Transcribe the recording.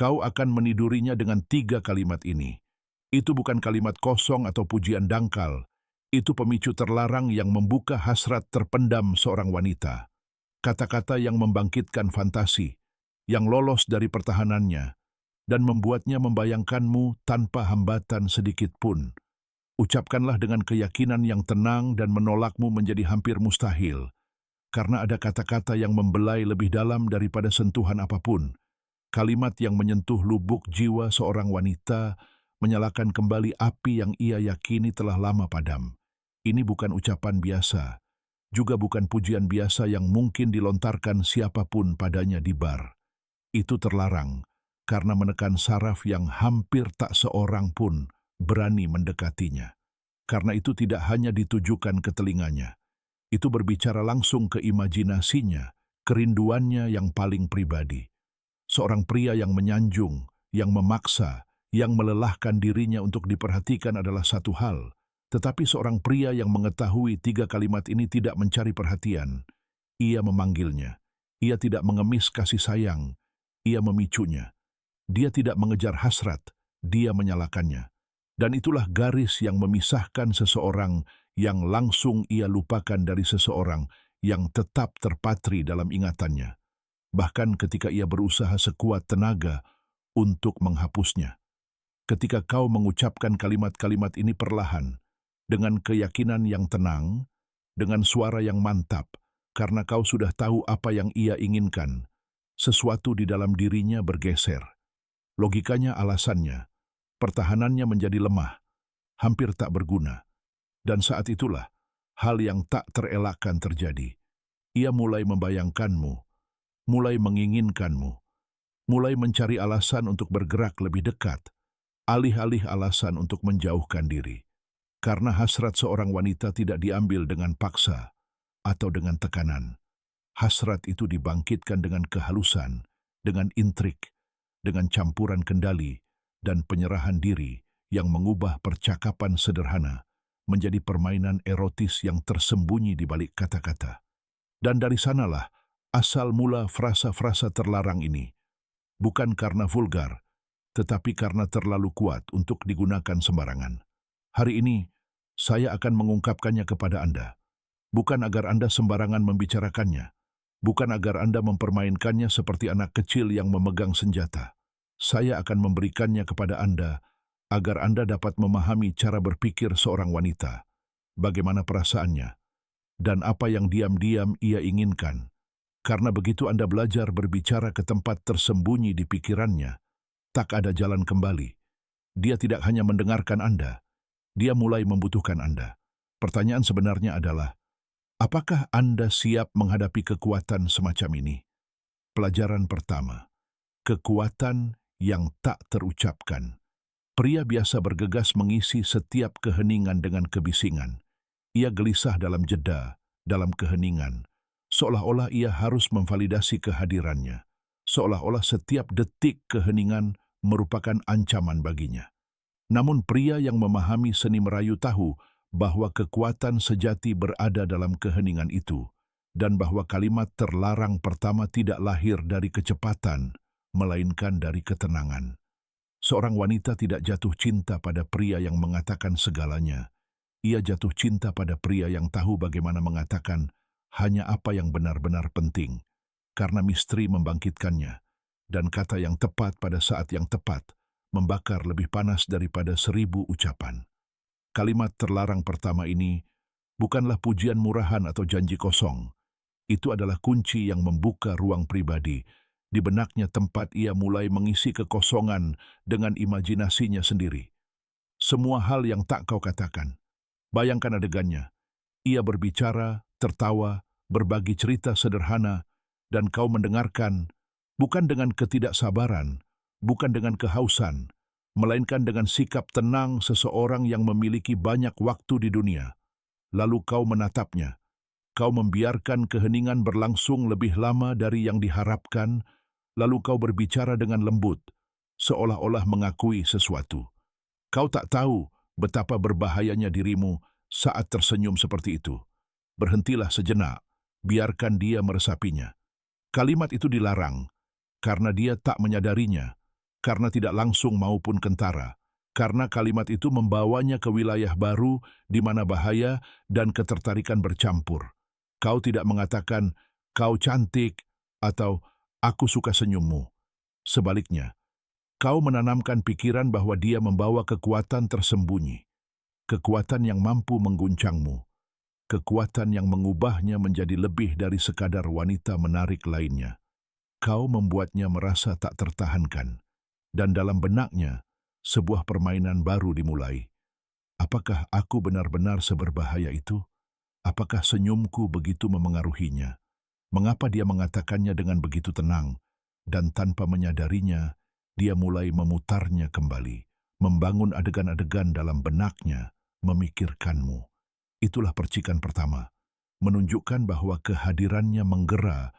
kau akan menidurinya dengan 3 kalimat ini. Itu bukan kalimat kosong atau pujian dangkal. Itu pemicu terlarang yang membuka hasrat terpendam seorang wanita. Kata-kata yang membangkitkan fantasi, yang lolos dari pertahanannya, dan membuatnya membayangkanmu tanpa hambatan sedikit pun. Ucapkanlah dengan keyakinan yang tenang dan menolakmu menjadi hampir mustahil, karena ada kata-kata yang membelai lebih dalam daripada sentuhan apapun. Kalimat yang menyentuh lubuk jiwa seorang wanita, menyalakan kembali api yang ia yakini telah lama padam. Ini bukan ucapan biasa, juga bukan pujian biasa yang mungkin dilontarkan siapapun padanya di bar. Itu terlarang, karena menekan saraf yang hampir tak seorang pun berani mendekatinya. Karena itu tidak hanya ditujukan ke telinganya, itu berbicara langsung ke imajinasinya, kerinduannya yang paling pribadi. Seorang pria yang menyanjung, yang memaksa, yang melelahkan dirinya untuk diperhatikan adalah satu hal, tetapi seorang pria yang mengetahui 3 kalimat ini tidak mencari perhatian. Ia memanggilnya, ia tidak mengemis kasih sayang, ia memicunya. Dia tidak mengejar hasrat, dia menyalakannya. Dan itulah garis yang memisahkan seseorang yang langsung ia lupakan dari seseorang yang tetap terpatri dalam ingatannya. Bahkan ketika ia berusaha sekuat tenaga untuk menghapusnya. Ketika kau mengucapkan kalimat-kalimat ini perlahan, dengan keyakinan yang tenang, dengan suara yang mantap, karena kau sudah tahu apa yang ia inginkan, sesuatu di dalam dirinya bergeser. Logikanya alasannya, pertahanannya menjadi lemah, hampir tak berguna. Dan saat itulah, hal yang tak terelakkan terjadi. Ia mulai membayangkanmu, mulai menginginkanmu, mulai mencari alasan untuk bergerak lebih dekat, alih-alih alasan untuk menjauhkan diri. Karena hasrat seorang wanita tidak diambil dengan paksa atau dengan tekanan. Hasrat itu dibangkitkan dengan kehalusan, dengan intrik, dengan campuran kendali dan penyerahan diri yang mengubah percakapan sederhana menjadi permainan erotis yang tersembunyi di balik kata-kata. Dan dari sanalah asal mula frasa-frasa terlarang ini, bukan karena vulgar, tetapi karena terlalu kuat untuk digunakan sembarangan. Hari ini, saya akan mengungkapkannya kepada Anda, bukan agar Anda sembarangan membicarakannya, bukan agar Anda mempermainkannya seperti anak kecil yang memegang senjata. Saya akan memberikannya kepada Anda agar Anda dapat memahami cara berpikir seorang wanita, bagaimana perasaannya, dan apa yang diam-diam ia inginkan. Karena begitu Anda belajar berbicara ke tempat tersembunyi di pikirannya, tak ada jalan kembali. Dia tidak hanya mendengarkan Anda, dia mulai membutuhkan Anda. Pertanyaan sebenarnya adalah, apakah Anda siap menghadapi kekuatan semacam ini? Pelajaran pertama, kekuatan yang tak terucapkan. Pria biasa bergegas mengisi setiap keheningan dengan kebisingan. Ia gelisah dalam jeda, dalam keheningan, seolah-olah ia harus memvalidasi kehadirannya, seolah-olah setiap detik keheningan merupakan ancaman baginya. Namun pria yang memahami seni merayu tahu bahwa kekuatan sejati berada dalam keheningan itu, dan bahwa kalimat terlarang pertama tidak lahir dari kecepatan, melainkan dari ketenangan. Seorang wanita tidak jatuh cinta pada pria yang mengatakan segalanya. Ia jatuh cinta pada pria yang tahu bagaimana mengatakan hanya apa yang benar-benar penting, karena misteri membangkitkannya, dan kata yang tepat pada saat yang tepat membakar lebih panas daripada 1000 ucapan. Kalimat terlarang pertama ini bukanlah pujian murahan atau janji kosong. Itu adalah kunci yang membuka ruang pribadi. Di benaknya tempat ia mulai mengisi kekosongan dengan imajinasinya sendiri. Semua hal yang tak kau katakan. Bayangkan adegannya. Ia berbicara, tertawa, berbagi cerita sederhana, dan kau mendengarkan, bukan dengan ketidaksabaran, bukan dengan kehausan, melainkan dengan sikap tenang seseorang yang memiliki banyak waktu di dunia. Lalu kau menatapnya. Kau membiarkan keheningan berlangsung lebih lama dari yang diharapkan, lalu kau berbicara dengan lembut, seolah-olah mengakui sesuatu. Kau tak tahu betapa berbahayanya dirimu saat tersenyum seperti itu. Berhentilah sejenak, biarkan dia meresapinya. Kalimat itu dilarang, karena dia tak menyadarinya, karena tidak langsung maupun kentara, karena kalimat itu membawanya ke wilayah baru di mana bahaya dan ketertarikan bercampur. Kau tidak mengatakan, "Kau cantik," atau "Aku suka senyummu." Sebaliknya, kau menanamkan pikiran bahwa dia membawa kekuatan tersembunyi, kekuatan yang mampu mengguncangmu, kekuatan yang mengubahnya menjadi lebih dari sekadar wanita menarik lainnya. Kau membuatnya merasa tak tertahankan, dan dalam benaknya, sebuah permainan baru dimulai. Apakah aku benar-benar seberbahaya itu? Apakah senyumku begitu memengaruhinya? Mengapa dia mengatakannya dengan begitu tenang? Dan tanpa menyadarinya, dia mulai memutarnya kembali, membangun adegan-adegan dalam benaknya, memikirkanmu. Itulah percikan pertama, menunjukkan bahwa kehadirannya menggera